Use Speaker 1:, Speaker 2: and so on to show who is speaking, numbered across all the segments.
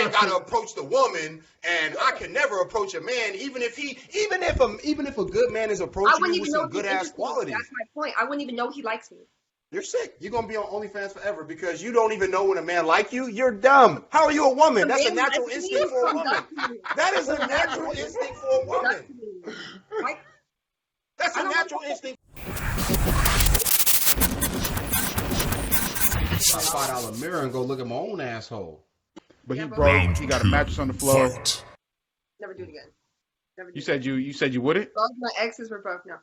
Speaker 1: man got to approach the woman, and I can never approach a man, even if a good man is approaching you with some good ass qualities.
Speaker 2: That's my point. I wouldn't even know he likes me.
Speaker 1: You're sick. You're gonna be on OnlyFans forever because you don't even know when a man like you. You're dumb. How are you a woman? That's a natural instinct for a woman. That is a natural instinct for a woman. That's a natural instinct. $5 mirror and go look at my own asshole.
Speaker 3: But he broke. He got a mattress on the floor.
Speaker 2: Never do it again. Never do
Speaker 3: You said you wouldn't?
Speaker 2: Both my exes were broke. No.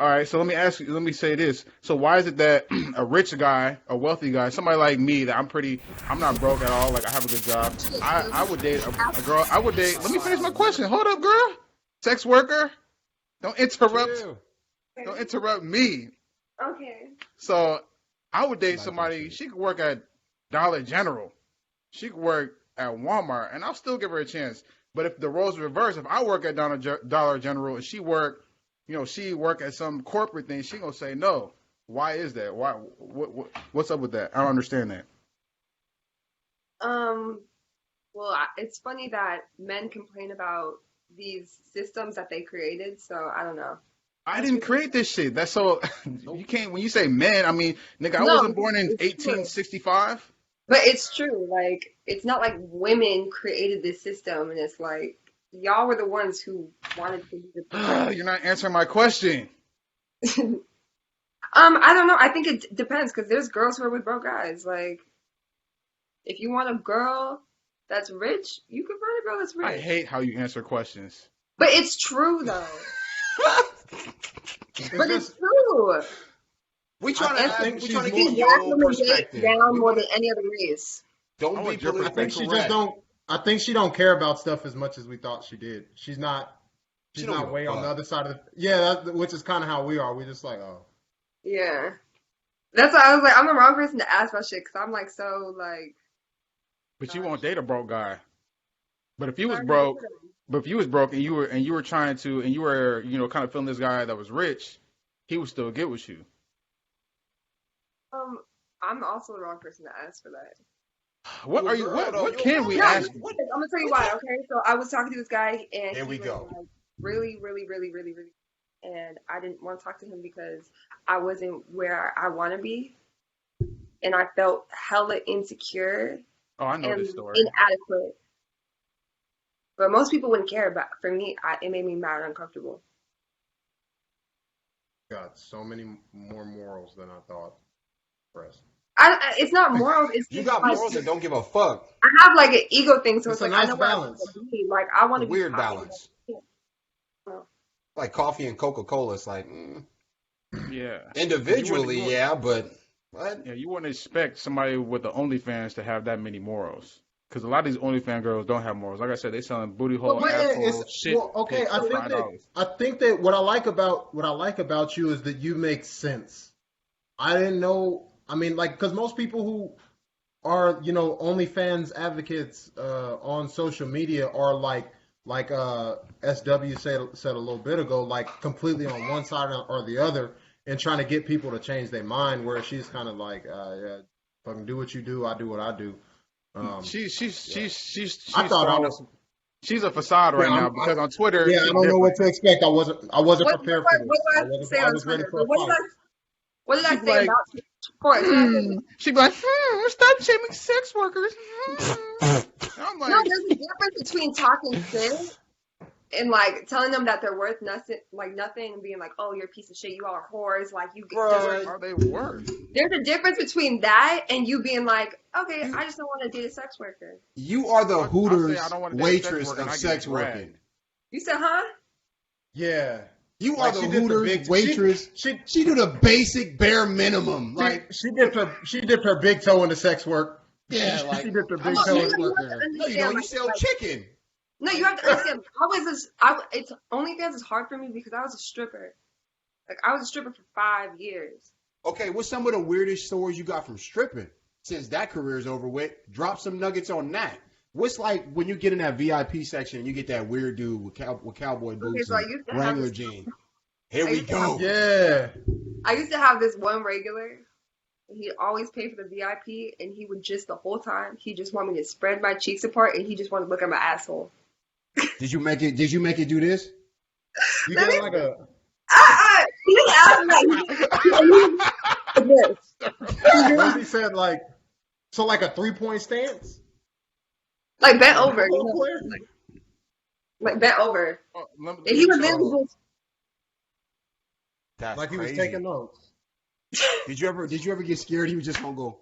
Speaker 3: All right, so let me say this. So why is it that a rich guy, a wealthy guy, somebody like me that I'm not broke at all, like I have a good job, I would date a girl, let me finish my question. Hold up, girl. Sex worker? Don't interrupt me.
Speaker 2: Okay.
Speaker 3: So I would date somebody, she could work at Dollar General. She could work at Walmart, and I'll still give her a chance. But if the roles reverse, if I work at Dollar General and she work at some corporate thing, she gonna say no. Why is that? Why? What's up with that? I don't understand that.
Speaker 2: Well, it's funny that men complain about these systems that they created. So I don't know.
Speaker 3: I didn't create this shit. That's so you can't. When you say men, I mean, nigga, I wasn't born in 1865.
Speaker 2: But it's true. Like, it's not like women created this system, and it's like y'all were the ones who wanted to do the
Speaker 3: You're not answering my question.
Speaker 2: I don't know. I think it depends because there's girls who are with broke guys. Like, if you want a girl that's rich, you can find a girl that's rich.
Speaker 3: I hate how you answer questions.
Speaker 2: But it's true though. But it's true.
Speaker 1: We trying to
Speaker 2: get
Speaker 1: your perspective
Speaker 2: down more than any other race.
Speaker 1: Don't be politically correct.
Speaker 4: I think she don't care about stuff as much as we thought she did. She's not way on the other side of which is kind of how we are. We're just like, oh.
Speaker 2: Yeah. That's why I was like, I'm the wrong person to ask about shit because I'm like so like.
Speaker 3: But you won't date a broke guy. But if you was broke, and you were trying to, and you were, kind of feeling this guy that was rich, he would still get with you.
Speaker 2: I'm also the wrong person to ask for that.
Speaker 3: What can we ask you?
Speaker 2: I'm gonna tell you why. Okay, so I was talking to this guy, and
Speaker 1: here we go.
Speaker 2: Like, really, and I didn't want to talk to him because I wasn't where I want to be, and I felt hella insecure.
Speaker 3: Oh, I know this story.
Speaker 2: Inadequate. But most people wouldn't care. But for me, it made me mad and uncomfortable.
Speaker 4: Got so many more morals than I thought. Press.
Speaker 2: It's not morals. It's
Speaker 1: you got morals that don't give a fuck.
Speaker 2: I have like an ego thing, so it's like
Speaker 4: a nice
Speaker 2: I know
Speaker 4: balance.
Speaker 2: Like I want to be
Speaker 1: weird balance. Like coffee and Coca-Cola. It's like,
Speaker 3: yeah.
Speaker 1: Individually, but what?
Speaker 3: Yeah, you wouldn't expect somebody with the OnlyFans to have that many morals. Because a lot of these OnlyFans girls don't have morals. Like I said, they selling booty hole, asshole, shit.
Speaker 4: Well, okay, I think that what I like about you is that you make sense. I didn't know. I mean, like, because most people who are, OnlyFans advocates on social media are like SW said a little bit ago, like completely on one side or the other, and trying to get people to change their mind. Where she's kind of like, yeah, fucking do what you do, I do what I do.
Speaker 3: She's a facade right now because on Twitter.
Speaker 4: Yeah, I don't know what to expect. I wasn't prepared for this.
Speaker 2: I was ready for a fight. What did I say about it?
Speaker 3: She'd be like, stop shaming sex workers. I'm like,
Speaker 2: no, there's a difference between talking shit and like telling them that they're worth nothing, and being like, oh, you're a piece of shit. You all are whores. Like you.
Speaker 3: What are they worth?
Speaker 2: There's a difference between that and you being like, okay, I just don't want to date a sex worker.
Speaker 1: You are the Hooters waitress of sex working.
Speaker 2: You said, huh?
Speaker 4: Yeah.
Speaker 1: You are the Hooters waitress. She do the basic bare minimum. Like
Speaker 4: she dipped her big toe into sex work.
Speaker 1: Yeah, like
Speaker 4: she dipped her big toe into work.
Speaker 1: You sell chicken.
Speaker 2: No, you have to understand. It's OnlyFans is hard for me because I was a stripper. Like I was a stripper for 5 years.
Speaker 1: Okay, what's some of the weirdest stories you got from stripping? Since that career is over with, drop some nuggets on that. What's like when you get in that VIP section and you get that weird dude with cowboy boots and Wrangler jeans? Here we go.
Speaker 4: Yeah.
Speaker 2: I used to have this one regular He always paid for the VIP, and he would just the whole time he just want me to spread my cheeks apart, and he just wanted to look at my asshole.
Speaker 1: Did you make it? Did you make it do this?
Speaker 4: You got like a.
Speaker 2: He didn't ask me.
Speaker 4: He said like, so like a 3-point stance.
Speaker 2: Like bent over, you know? Like bent over. And he was literally just.
Speaker 1: That's
Speaker 4: like he
Speaker 1: crazy.
Speaker 4: was taking notes.
Speaker 1: Did you ever get scared? He was just gonna go.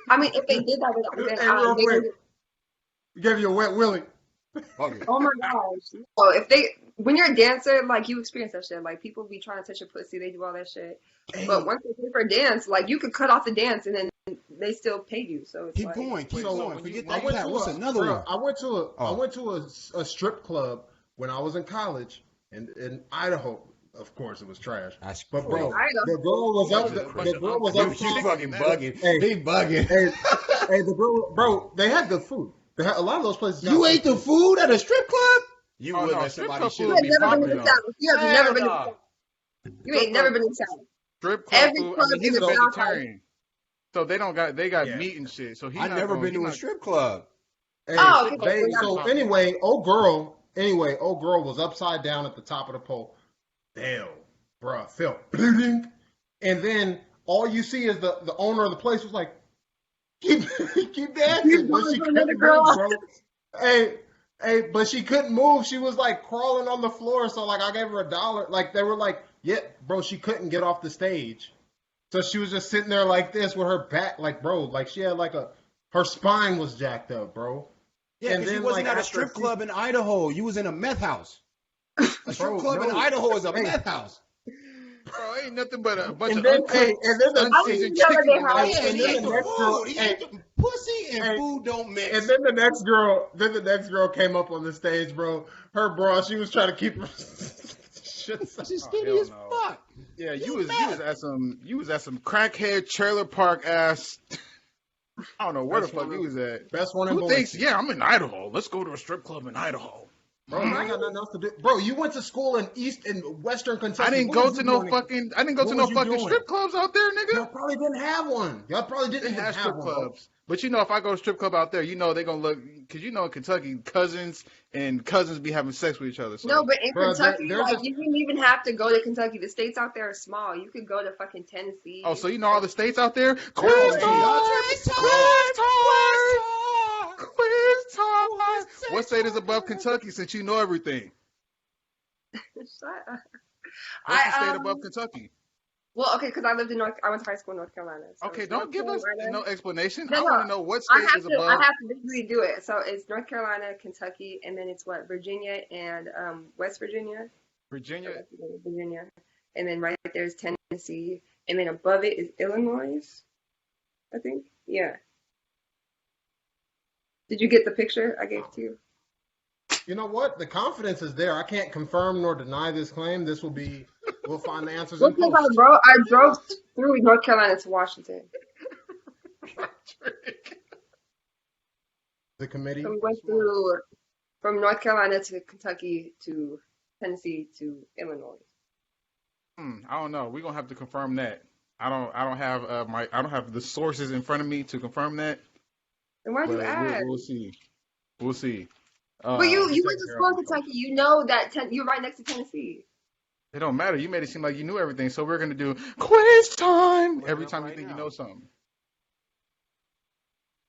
Speaker 2: I mean, if they did that, then
Speaker 4: real quick. He gave you a wet willy.
Speaker 1: Okay.
Speaker 2: Oh my gosh! So when you're a dancer, like you experience that shit. Like people be trying to touch your pussy, they do all that shit.
Speaker 1: Hey.
Speaker 2: But once they pay for a dance, like you could cut off the dance and then they still pay you. So it's
Speaker 1: Keep
Speaker 2: like,
Speaker 1: going. Forget that.
Speaker 4: What's
Speaker 1: another one?
Speaker 4: I went to a strip club when I was in college in Idaho. Of course, it was trash. But bro, the girl was up. The girl was up.
Speaker 1: You fucking bugging.
Speaker 4: Hey,
Speaker 1: he bugging.
Speaker 4: Hey, the girl, bro. They had good food. They had a lot of those places.
Speaker 1: You ate the food at a strip club? You wouldn't let
Speaker 3: strip
Speaker 1: somebody
Speaker 3: club
Speaker 1: shit
Speaker 3: food
Speaker 1: on
Speaker 3: be
Speaker 1: me.
Speaker 2: You have never been to the South. You ain't never been to the South.
Speaker 3: Strip club
Speaker 2: Every
Speaker 3: food.
Speaker 2: club
Speaker 3: I mean, he's
Speaker 2: in
Speaker 3: a
Speaker 2: the South
Speaker 3: vegetarian, so they got meat and shit. So
Speaker 1: I've never been to a strip club.
Speaker 4: Hey,
Speaker 2: okay.
Speaker 4: So anyway, old girl was upside down at the top of the pole. Damn, bruh, felt bleeding. And then all you see is the owner of the place was like, keep dancing. But she couldn't move, bro. Hey, but she couldn't move. She was like crawling on the floor. So like I gave her $1. Like they were like, yeah, bro, she couldn't get off the stage. So she was just sitting there like this with her back, like, bro, like she had like her spine was jacked up, bro.
Speaker 1: Yeah, because you wasn't at a strip club in Idaho. You was in a meth house. A strip club in Idaho is a meth house.
Speaker 3: Bro, ain't nothing but a bunch of
Speaker 2: unseasoned
Speaker 3: chicken.
Speaker 1: Pussy and food don't mix.
Speaker 4: And then the next girl came up on the stage, bro. Her bra, she was trying to keep her
Speaker 1: She's skinny as fuck.
Speaker 3: Yeah, you was at some crackhead trailer park ass. I don't know where the fuck you was at.
Speaker 4: Best one in
Speaker 3: Who thinks? Yeah, I'm in Idaho. Let's go to a strip club in Idaho.
Speaker 4: Bro, I got nothing else to do. Bro, you went to school in Western Kentucky.
Speaker 3: I didn't go to no fucking strip clubs out there, nigga.
Speaker 4: Y'all probably didn't have one. Y'all probably didn't have strip clubs.
Speaker 3: But you know, if I go to a strip club out there, you know they're gonna look, because you know in Kentucky, cousins be having sex with each other. So.
Speaker 2: No, but in Kentucky, you didn't even have to go to Kentucky. The states out there are small. You could go to fucking Tennessee.
Speaker 3: Oh, so you know all the states out there? Quiz time. What state is above Kentucky? Since you know everything.
Speaker 2: Shut up.
Speaker 3: What's the state above Kentucky?
Speaker 2: Well, okay, because I went to high school in North Carolina. So
Speaker 3: okay, don't give us no explanation.
Speaker 2: No,
Speaker 3: I want to know what state is above.
Speaker 2: I have to really do it. So it's North Carolina, Kentucky, and then it's Virginia and West Virginia.
Speaker 3: Virginia,
Speaker 2: and then right there is Tennessee, and then above it is Illinois. I think, yeah. Did you get the picture I gave to you?
Speaker 4: You know what? The confidence is there. I can't confirm nor deny this claim. We'll find the answers in post.
Speaker 2: I drove through North Carolina to Washington.
Speaker 4: The committee?
Speaker 2: So we went through from North Carolina to Kentucky to Tennessee to Illinois.
Speaker 3: I don't know. We're gonna have to confirm that. I don't have the sources in front of me to confirm that.
Speaker 2: And why'd you ask?
Speaker 3: We'll see.
Speaker 2: But you went to school in Kentucky. You know that you're right next to Tennessee.
Speaker 3: It don't matter. You made it seem like you knew everything. So we're gonna do quiz time every time you think you know something.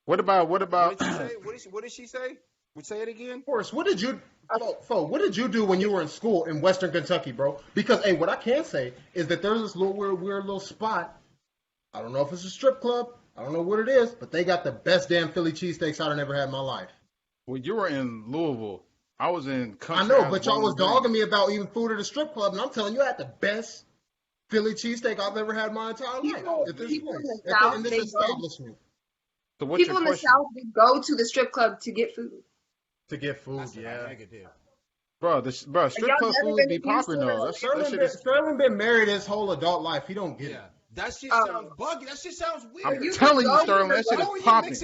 Speaker 3: What about?
Speaker 1: What did she say? Say it again.
Speaker 4: Of course. What did you do when you were in school in Western Kentucky, bro? Because hey, what I can say is that there's this little weird little spot. I don't know if it's a strip club. I don't know what it is, but they got the best damn Philly cheesesteaks I've ever had in my life.
Speaker 3: Well, you were in Louisville. I was in country.
Speaker 4: I know, but y'all was dogging me about eating food at a strip club, and I'm telling you, I had the best Philly cheesesteak I've ever had in my entire life at this place, in this establishment.
Speaker 3: So what's
Speaker 2: people in the South, they go to the strip club to get food.
Speaker 3: Yeah. Bro, strip club food be popular though.
Speaker 4: Sterling been married his whole adult life. He don't get it.
Speaker 1: That shit sounds buggy. That shit sounds weird.
Speaker 3: I'm telling you, Sterling, that shit is popping.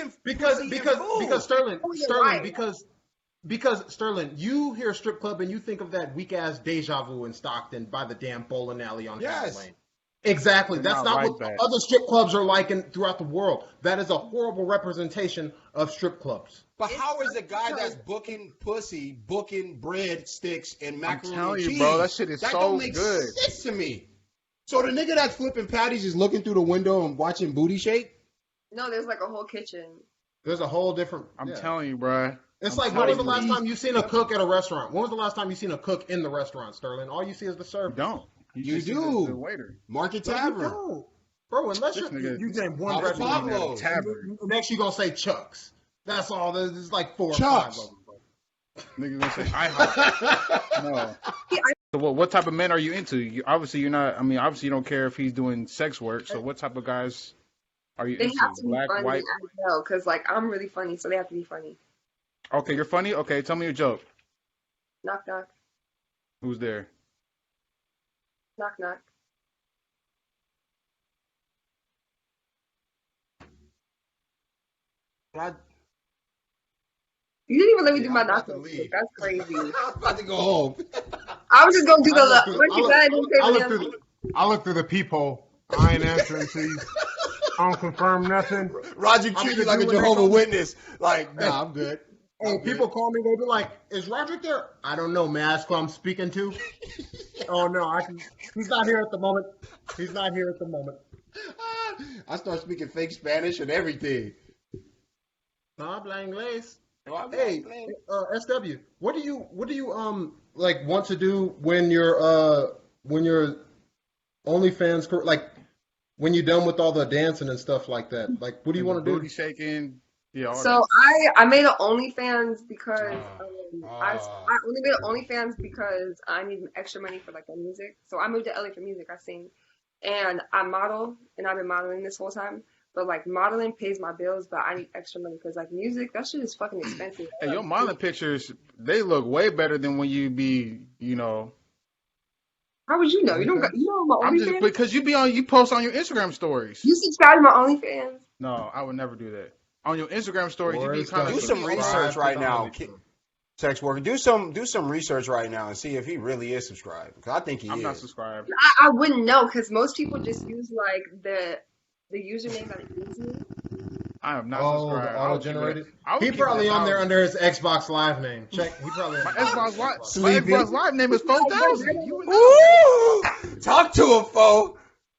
Speaker 4: Because Sterling, you hear strip club and you think of that weak ass Deja Vu in Stockton by the damn bowling alley on Capitol Lane. Exactly. That's not what other strip clubs are like throughout the world. That is a horrible representation of strip clubs.
Speaker 1: But how is a guy that's booking pussy, booking breadsticks and macaroni and cheese?
Speaker 3: Bro, that shit is
Speaker 1: that
Speaker 3: so
Speaker 1: don't make
Speaker 3: good.
Speaker 1: sense to me. So the nigga that's flipping patties is looking through the window and watching booty shake?
Speaker 2: No, there's like a whole kitchen.
Speaker 4: There's a whole different.
Speaker 3: I'm telling you, bro.
Speaker 4: It's like, when was the last time you seen a cook at a restaurant? When was the last time you seen a cook in the restaurant, Sterling? All you see is the server.
Speaker 3: You don't.
Speaker 1: You do.
Speaker 3: The waiter.
Speaker 1: Market Tavern.
Speaker 4: Bro, unless you name one restaurant.
Speaker 3: Tavern.
Speaker 4: Next you going to say Chuck's. That's all. There's like 4
Speaker 1: Chuck's.
Speaker 4: or 5 of them, bro.
Speaker 3: Nigga gonna say IHOP. No. So what type of men are you into? Obviously you're not. I mean, obviously you don't care if he's doing sex work. So what type of guys are you into?
Speaker 2: They have to be
Speaker 3: Black,
Speaker 2: funny,
Speaker 3: white?
Speaker 2: because like I'm really funny, so they have to be funny.
Speaker 3: Okay, you're funny. Okay, tell me your joke.
Speaker 2: Knock knock.
Speaker 3: Who's there?
Speaker 2: Knock knock. You didn't even let me do my knock knock. That's crazy.
Speaker 1: I'm about to go home.
Speaker 2: I was just gonna do
Speaker 4: I look through the peephole. I ain't answering to you. I don't confirm nothing.
Speaker 1: Roger treated you like a Jehovah's Witness. Like, nah, I'm good.
Speaker 4: Oh, people call me, they be like, is Roderick there? I don't know, man. Ask who I'm speaking to. Oh, no, he's not here at the moment. He's not here at the moment.
Speaker 1: I start speaking fake Spanish and everything.
Speaker 4: No, habla inglés. Hey, SW, what do you like want to do when you're OnlyFans, like when you're done with all the dancing and stuff like that? Like, what do you want to do?
Speaker 3: Booty shaking. Yeah.
Speaker 2: So I made an OnlyFans because I only made an OnlyFans because I need extra money for like my music. So I moved to LA for music. I sing, and I model, and I've been modeling this whole time. But like modeling pays my bills, but I need extra money because like music, that shit is fucking expensive.
Speaker 3: Hey, your modeling pictures, they look way better than when you be, you know.
Speaker 2: How would you know? You know my OnlyFans?
Speaker 3: Because you post on your Instagram stories.
Speaker 2: You subscribe to my OnlyFans?
Speaker 3: No, I would never do that. On your Instagram stories, you be kind of
Speaker 1: do some research right now, sex worker. Do some research right now and see if he really is subscribed. Because I think I'm
Speaker 3: not subscribed.
Speaker 2: I wouldn't know because most people just use like the username that it gives me.
Speaker 3: I am not subscribed.
Speaker 4: Auto-generated? He probably on there under his Xbox Live name. Check. He probably
Speaker 3: my Xbox Live name is 4,000.
Speaker 1: Talk to him, foe.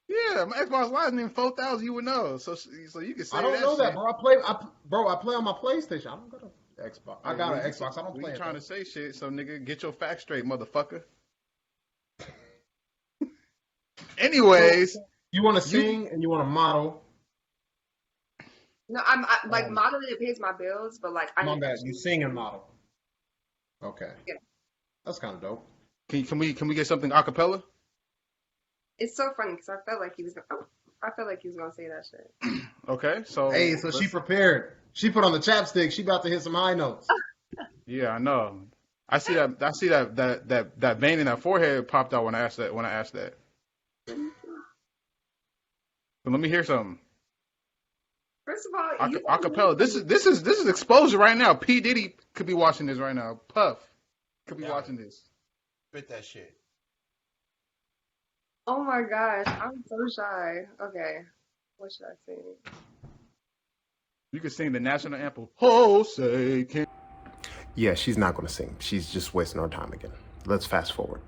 Speaker 3: Yeah, my Xbox Live name 4,000. You would know. So you can say
Speaker 4: I don't know that, bro. I play on my PlayStation. I don't got an Xbox. I got an Xbox. I don't play it.
Speaker 3: Trying to say shit, so nigga, get your facts straight, motherfucker. Anyways,
Speaker 4: you want to sing and you want to model.
Speaker 2: No, I'm like modeling. It pays my bills, but like
Speaker 4: my bad. You sing and model. Okay.
Speaker 2: Yeah.
Speaker 4: That's kind of dope.
Speaker 3: Can we get something a cappella?
Speaker 2: It's so funny because I felt like he was gonna say that shit.
Speaker 3: Okay, so
Speaker 4: she prepared. She put on the chapstick. She about to hit some high notes.
Speaker 3: Yeah, I know. I see that vein in that forehead popped out when I asked that. But let me hear something.
Speaker 2: First of all,
Speaker 3: acapella. This is exposure right now. P Diddy could be watching this right now. Puff could be watching this.
Speaker 1: Spit that shit.
Speaker 2: Oh my gosh, I'm so shy. Okay, what should I sing?
Speaker 3: You could sing the national anthem. Jose can.
Speaker 4: Yeah, she's not going to sing. She's just wasting our time again. Let's fast forward.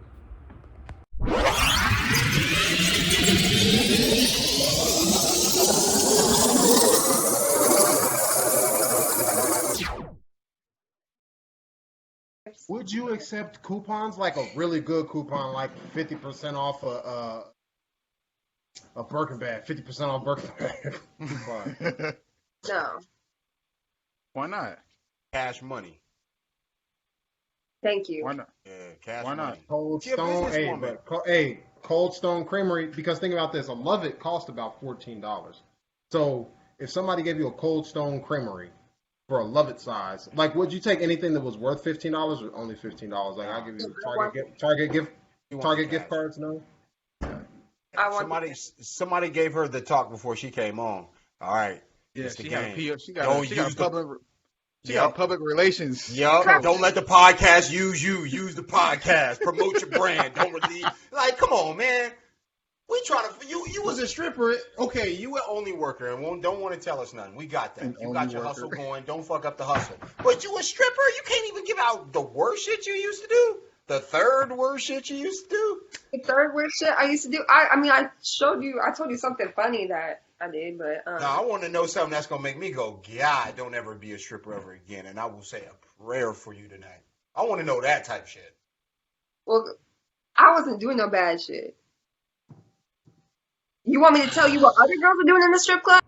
Speaker 4: Would you accept coupons, like a really good coupon, like 50% off a Birkin bag, 50% off Birkin bag coupon?
Speaker 2: No.
Speaker 3: Why not?
Speaker 1: Cash money.
Speaker 2: Thank you.
Speaker 3: Why not?
Speaker 1: Yeah, cash
Speaker 3: Why
Speaker 1: money.
Speaker 3: not?
Speaker 4: Cold Stone, Cold Stone Creamery, because think about this, a Love-It cost about $14. So if somebody gave you a Cold Stone Creamery for a Love-It size, like would you take anything that was worth $15 or only $15? Like I'll give you a Target gift cards, no?
Speaker 1: Somebody gave her the talk before she came on. All right.
Speaker 3: Yeah, she got public relations.
Speaker 1: Yup. Don't let the podcast use you. Use the podcast. Promote your brand. Don't release. Like, come on, man. We trying to you was a stripper. Okay, you an only worker and don't want to tell us nothing. We got that. You got your hustle going. Don't fuck up the hustle. But you a stripper? You can't even give out the worst shit you used to do. The third worst shit you used to do.
Speaker 2: The third worst shit I used to do. I mean, I told you something funny that I did, but
Speaker 1: no, I want to know something that's gonna make me go, God, don't ever be a stripper ever again, and I will say a prayer for you tonight. I want to know that type shit.
Speaker 2: Well, I wasn't doing no bad shit. You want me to tell you what other girls are doing in the strip club?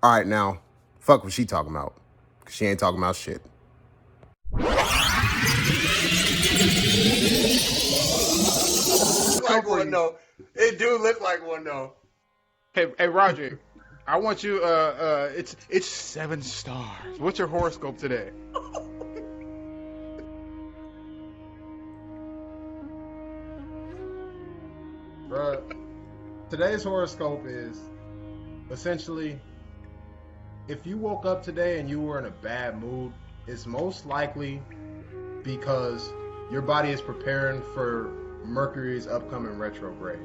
Speaker 5: All right, now, fuck what she talking about. Because she ain't talking about shit.
Speaker 1: Like one, though. It do look like one, though.
Speaker 3: Hey, Roger, I want you, it's 7 stars. What's your horoscope today?
Speaker 4: Bruh. Today's horoscope is essentially, if you woke up today and you were in a bad mood, it's most likely because your body is preparing for Mercury's upcoming retrograde.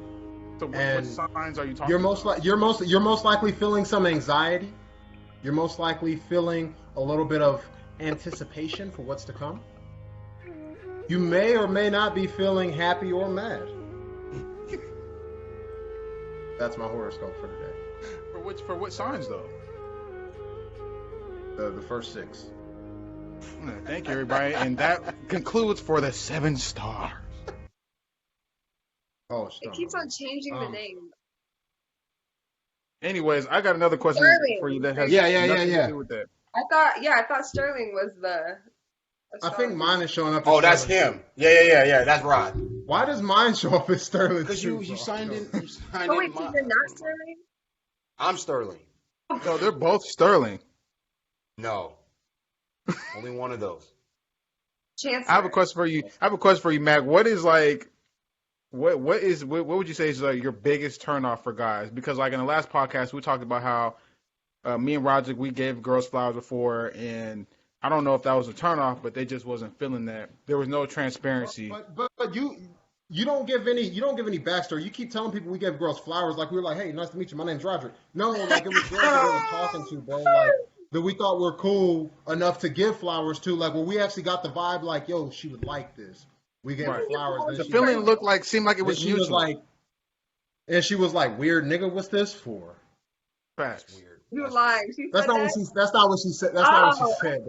Speaker 3: So what signs are you talking
Speaker 4: about? You're most likely feeling some anxiety. You're most likely feeling a little bit of anticipation for what's to come. You may or may not be feeling happy or mad. That's my horoscope for today.
Speaker 3: For what signs though?
Speaker 4: The first 6.
Speaker 3: Thank you, everybody, and that concludes for the 7 stars.
Speaker 4: Oh,
Speaker 2: it keeps on changing the name.
Speaker 3: Anyways, I got another question for you that has nothing to do with that.
Speaker 2: I thought Sterling was the.
Speaker 4: I think mine is showing up.
Speaker 1: Oh, that's him. Yeah. That's Rod.
Speaker 4: Why does mine show up as Sterling?
Speaker 1: Because you signed in. You signed
Speaker 2: wait, you're not Sterling?
Speaker 1: I'm Sterling.
Speaker 3: No, they're both Sterling.
Speaker 1: No, only one of those.
Speaker 2: Chancellor.
Speaker 3: I have a question for you, Mac. What is like? What would you say is like your biggest turnoff for guys? Because like in the last podcast, we talked about how me and Roger, we gave girls flowers before, and I don't know if that was a turnoff, but they just wasn't feeling that. There was no transparency.
Speaker 4: But you don't give any backstory. You keep telling people we gave girls flowers like we were like, hey, nice to meet you. My name's Roderick. No, like it was girls that we were talking to, bro. Like that we thought were cool enough to give flowers to. Like when we actually got the vibe, like yo, she would like this. We gave her flowers.
Speaker 3: The feeling seemed like it was mutual.
Speaker 4: She was like, weird nigga, what's this for?
Speaker 3: Facts.
Speaker 1: Weird.
Speaker 2: You were lying.
Speaker 4: That's not what she said. That's not what she said.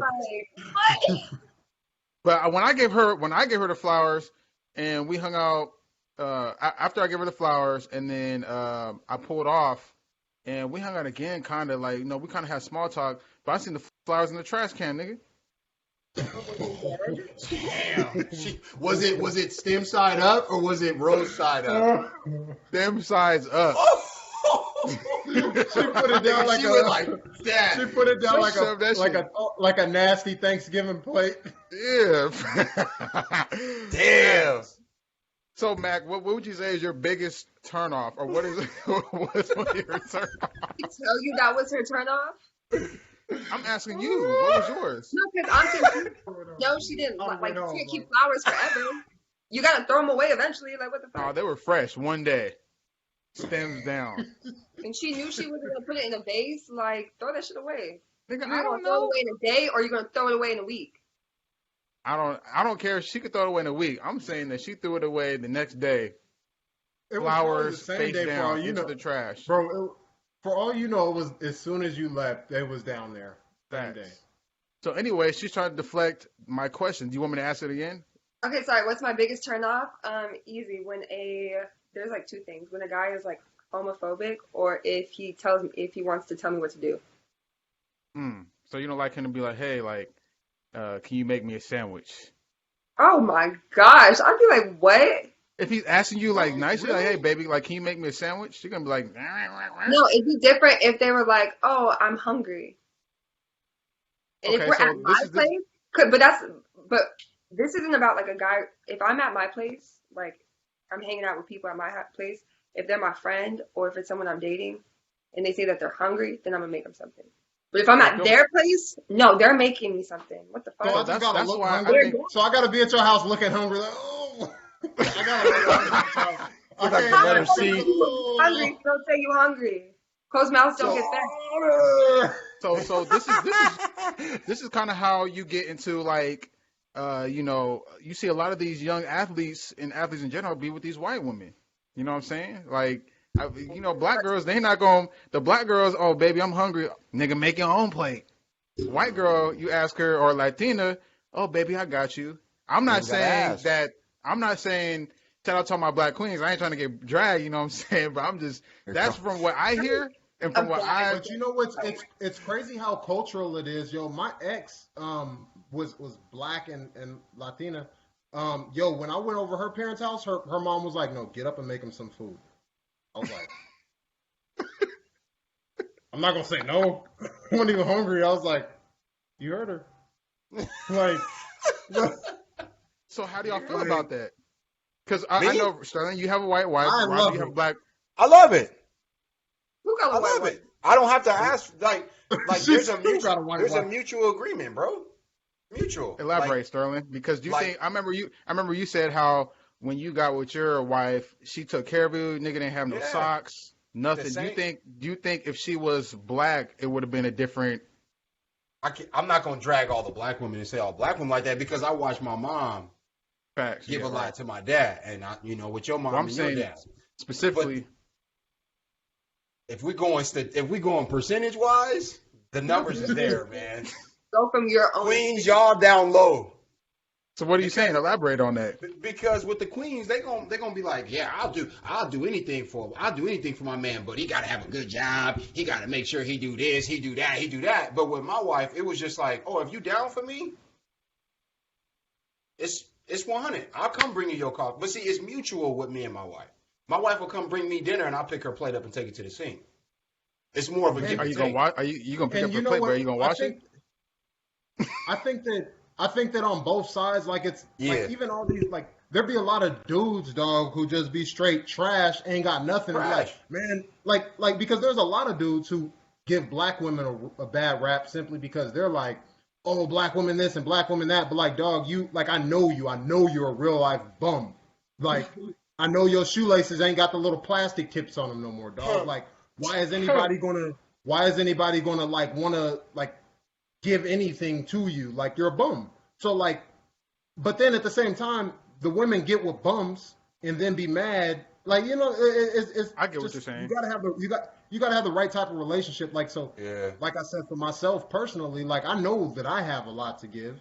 Speaker 3: But when I gave her the flowers, and we hung out after I gave her the flowers, and then I pulled off, and we hung out again, kind of like we kind of had small talk. But I seen the flowers in the trash can, nigga.
Speaker 1: Damn. Was it stem side up or was it rose side up?
Speaker 3: Stem sides up.
Speaker 4: She put it down like a nasty Thanksgiving plate.
Speaker 3: Yeah.
Speaker 1: Damn.
Speaker 3: So Mac, what would you say is your biggest turnoff, or what's one of your turnoff?
Speaker 2: Tell you that was her turnoff?
Speaker 3: I'm asking you, what was yours?
Speaker 2: No, because I'm confused. No, she didn't. You can't keep flowers forever. You gotta throw them away eventually. Like what the fuck?
Speaker 3: Oh, they were fresh one day. Stems down.
Speaker 2: And she knew she wasn't gonna put it in a vase. Like throw that shit away.
Speaker 3: Nigga,
Speaker 2: I don't know. Throw it away in a day, or you're gonna throw it away in a week.
Speaker 3: I don't care if she could throw it away in a week. I'm saying that she threw it away the next day. Flowers face down into the trash,
Speaker 4: bro. For all you know, it was as soon as you left, it was down there. Same day.
Speaker 3: So anyway, she's trying to deflect my question. Do you want me to ask it again?
Speaker 2: Okay, sorry. What's my biggest turnoff? Easy. There's like 2 things. When a guy is like homophobic, or if he wants to tell me what to do.
Speaker 3: So you don't like him to be like, hey, like, can you make me a sandwich?
Speaker 2: Oh my gosh! I'd be like, what?
Speaker 3: If he's asking you like nicely, like, hey baby, like, can you make me a sandwich? You're gonna be like,
Speaker 2: no, it'd be different if they were like, oh, I'm hungry. And if we're at my place, but this isn't about like a guy. If I'm at my place, like I'm hanging out with people at my place, if they're my friend or if it's someone I'm dating, and they say that they're hungry, then I'm gonna make them something. But if I'm at their place, no, they're making me something. What the fuck?
Speaker 4: So I just gotta look hungry. So I gotta be at your house looking hungry. Like, oh.
Speaker 2: I can't let her see. Hungry, don't say you hungry. Closed mouths don't get fed.
Speaker 3: So this is kind of how you get into like, you know, you see a lot of these young athletes and athletes in general be with these white women. You know what I'm saying? Like, you know, black girls, they not going. The black girls, oh baby, I'm hungry. Nigga, make your own plate. White girl, you ask her, or Latina, oh baby, I got you. I'm not saying that. I'm not saying. Shout out to all my black queens. I ain't trying to get dragged. You know what I'm saying? But I'm just. That's from what I hear. And from what
Speaker 4: but you know what's it's crazy how cultural it is, yo. My ex was black and Latina. Yo, when I went over her parents' house, her mom was like, "No, get up and make them some food." I was like, "I'm not gonna say no. I wasn't even hungry." I was like, "You heard her." Like,
Speaker 3: so how do y'all feel about that? Because I know Sterling, you have a white wife. Rob, you have a black.
Speaker 6: I love it.
Speaker 2: I
Speaker 6: love it. I don't have to ask. Like there's a mutual agreement, bro. Mutual.
Speaker 3: Elaborate, like, Sterling, because do you think I remember you said how when you got with your wife, she took care of you. Nigga didn't have no socks, nothing. Do you think if she was black, it would have been a different?
Speaker 1: I'm not gonna drag all the black women and say all black women like that because I watched my mom give a lot to my dad, and you know, with your mom and your dad
Speaker 3: specifically.
Speaker 1: But, if we going percentage wise, the numbers is there, man.
Speaker 2: Go from your own
Speaker 1: queens, y'all down low.
Speaker 3: So what are you saying? Elaborate on that.
Speaker 1: Because with the queens, they're gonna be like, yeah, I'll do anything for my man, but he gotta have a good job. He gotta make sure he do this, he do that. But with my wife, it was just like, oh, if you down for me, it's 100. I'll come bring you your coffee. But see, it's mutual with me and my wife. My wife will come bring me dinner, and I'll pick her plate up and take it to the sink. It's more of a give.
Speaker 3: Are you gonna watch? Are you gonna pick up her plate? But are you gonna wash it?
Speaker 4: I think that on both sides, like it's like even all these like there be a lot of dudes, dog, who just be straight trash, ain't got nothing. To be like, man, like because there's a lot of dudes who give black women a bad rap simply because they're like, oh, black women this and black women that. But like, dog, I know you're a real life bum. Like. I know your shoelaces ain't got the little plastic tips on them no more, dog. Like, why is anybody gonna like wanna like give anything to you? Like, you're a bum. So like, but then at the same time, the women get with bums and then be mad. Like, you know, it's
Speaker 3: I get what you're saying.
Speaker 4: You gotta have the right type of relationship. Like, so like I said, for myself personally, like I know that I have a lot to give,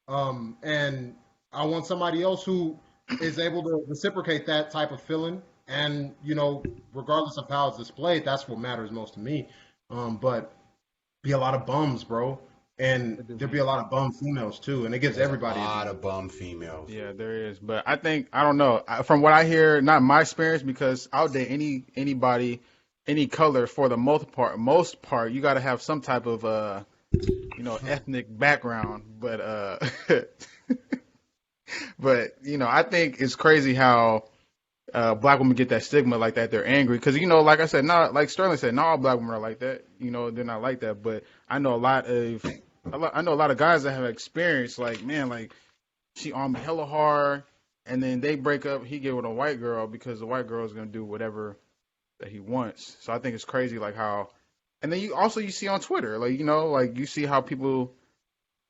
Speaker 4: and I want somebody else who is able to reciprocate that type of feeling, and you know, regardless of how it's displayed, that's what matters most to me. But be a lot of bums, bro, and there'll be a lot of bum females too, and it gives everybody
Speaker 1: a lot of bum females.
Speaker 3: Yeah, there is, but I don't know. From what I hear, not my experience, because I'll date anybody, any color for the most part. You got to have some type of ethnic background, but But, you know, I think it's crazy how black women get that stigma like that. They're angry because, you know, like I said, not like Sterling said, not all black women are like that. You know, they're not like that. But I know a lot of guys that have experienced like, man, like she on me hella hard, and then they break up. He get with a white girl because the white girl is gonna do whatever that he wants. So I think it's crazy like how, and then you see on Twitter, like, you know, like you see how people.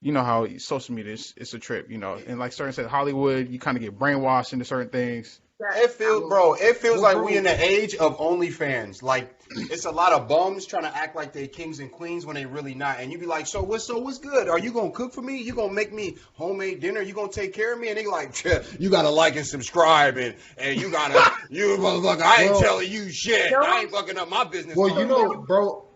Speaker 3: You know how social media is a trip, you know, and like Sterling said, Hollywood, you kind of get brainwashed into certain things.
Speaker 1: It feels like we in the age of OnlyFans. Like it's a lot of bums trying to act like they kings and queens when they really not. And you be like, so what's good? Are you gonna cook for me? You gonna make me homemade dinner? You gonna take care of me? And they like, you gotta like and subscribe and you motherfucker, I ain't telling you shit. I ain't fucking up my business.
Speaker 4: Well, you know, bro.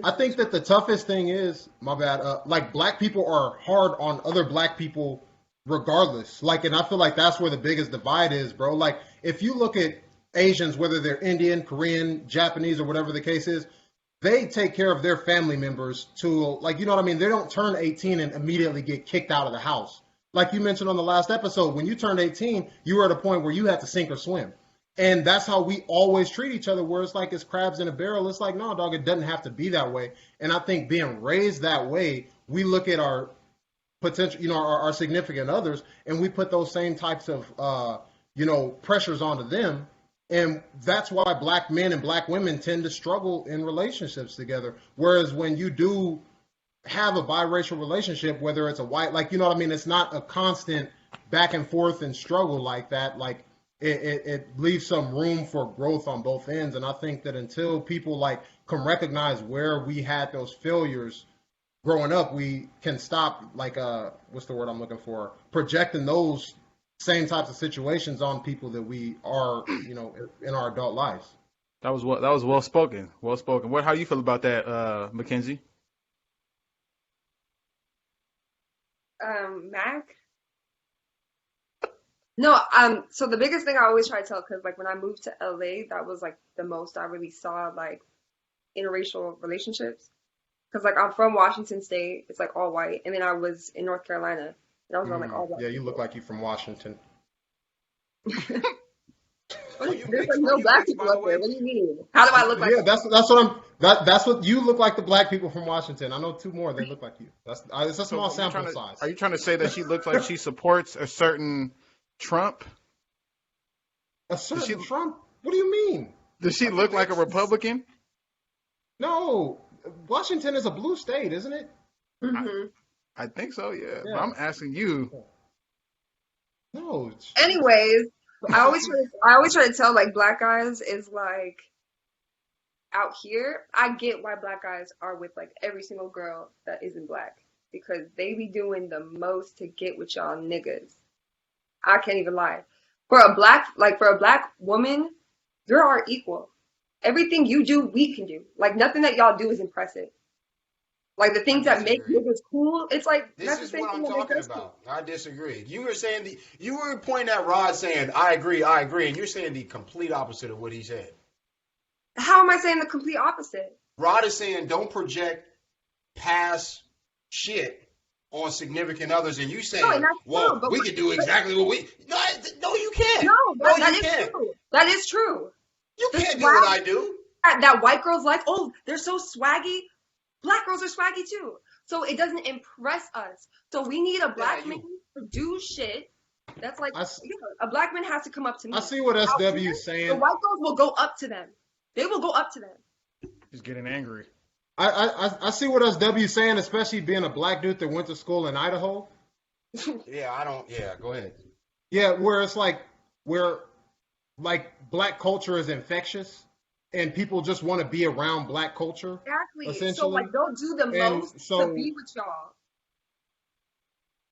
Speaker 4: I think that the toughest thing is, my bad, like black people are hard on other black people regardless. Like, and I feel like that's where the biggest divide is, bro. Like, if you look at Asians, whether they're Indian, Korean, Japanese, or whatever the case is, they take care of their family members to, like, you know what I mean? They don't turn 18 and immediately get kicked out of the house. Like you mentioned on the last episode, when you turned 18, you were at a point where you had to sink or swim. And that's how we always treat each other, where it's like it's crabs in a barrel. It's like, no, dog, it doesn't have to be that way. And I think being raised that way, we look at our potential, you know, our significant others, and we put those same types of, pressures onto them. And that's why black men and black women tend to struggle in relationships together. Whereas when you do have a biracial relationship, whether it's a white, like, you know what I mean? It's not a constant back and forth and struggle like that. Like it leaves some room for growth on both ends. And I think that until people like can recognize where we had those failures growing up, we can stop like, what's the word I'm looking for? Projecting those same types of situations on people that we are, you know, in our adult lives.
Speaker 3: That was well spoken. Well spoken. How do you feel about that, Mackenzie?
Speaker 2: Mac? No, so the biggest thing I always try to tell, because like when I moved to LA, that was like the most I really saw like interracial relationships. Because like I'm from Washington State, it's like all white, and then I was in North Carolina, and I was around like all black.
Speaker 4: Yeah, you look like you from Washington.
Speaker 2: There's like no black people up there. What do you mean? How do I look like?
Speaker 4: Yeah, that's what you look like, the black people from Washington. I know two more that look like you. It's a small sample size.
Speaker 3: Are you trying to say that she looks like she supports a certain Trump?
Speaker 4: A certain Trump? What do you mean?
Speaker 3: Does she look like a Republican?
Speaker 4: No, Washington is a blue state, isn't it?
Speaker 2: Mm-hmm.
Speaker 3: I think so. Yeah. But I'm asking you.
Speaker 4: No.
Speaker 2: Anyways, I always try to tell like black guys is like out here. I get why black guys are with like every single girl that isn't black, because they be doing the most to get with y'all niggas. I can't even lie. For a black woman, you're our equal. Everything you do, we can do. Like nothing that y'all do is impressive. Like the things that make niggas cool, it's like
Speaker 6: this is what I'm talking about. I disagree. You were pointing at Rod saying I agree, and you're saying the complete opposite of what he said.
Speaker 2: How am I saying the complete opposite?
Speaker 6: Rod is saying don't project past shit on significant others, and you saying, well, we can do exactly what we. No, you can't.
Speaker 2: No, that is true. That is true.
Speaker 6: You can't do what I do.
Speaker 2: That white girls like, oh, they're so swaggy. Black girls are swaggy too. So it doesn't impress us. So we need a black man to do shit. That's like, a black man has to come up to me.
Speaker 4: I see what SW is saying.
Speaker 2: The white girls will go up to them. They will go up to them.
Speaker 3: He's getting angry.
Speaker 4: I see what SW is saying, especially being a black dude that went to school in Idaho.
Speaker 6: Yeah, go ahead.
Speaker 4: Yeah, where it's like, black culture is infectious. And people just want to be around black culture.
Speaker 2: Exactly. So like they'll do the most to be with y'all.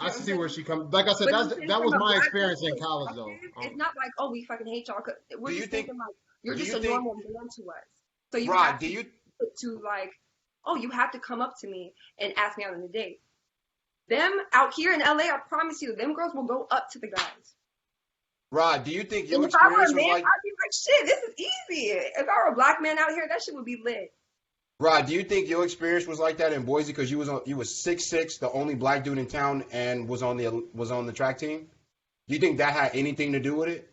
Speaker 4: I see where she comes. Like I said, that was my experience in college, though.
Speaker 2: It's not like, oh, we fucking hate y'all. We're just thinking like you're just a normal man to us. So you have to like, oh, you have to come up to me and ask me out on a date. Them out here in LA, I promise you, them girls will go up to the guys.
Speaker 6: Rod, do you think your experience was like?
Speaker 2: I'd be like, shit, this is easy. If I were a black man out here, that shit would be lit.
Speaker 6: Rod, do you think your experience was like that in Boise because you was 6'6", the only black dude in town, and was on the track team? Do you think that had anything to do with it?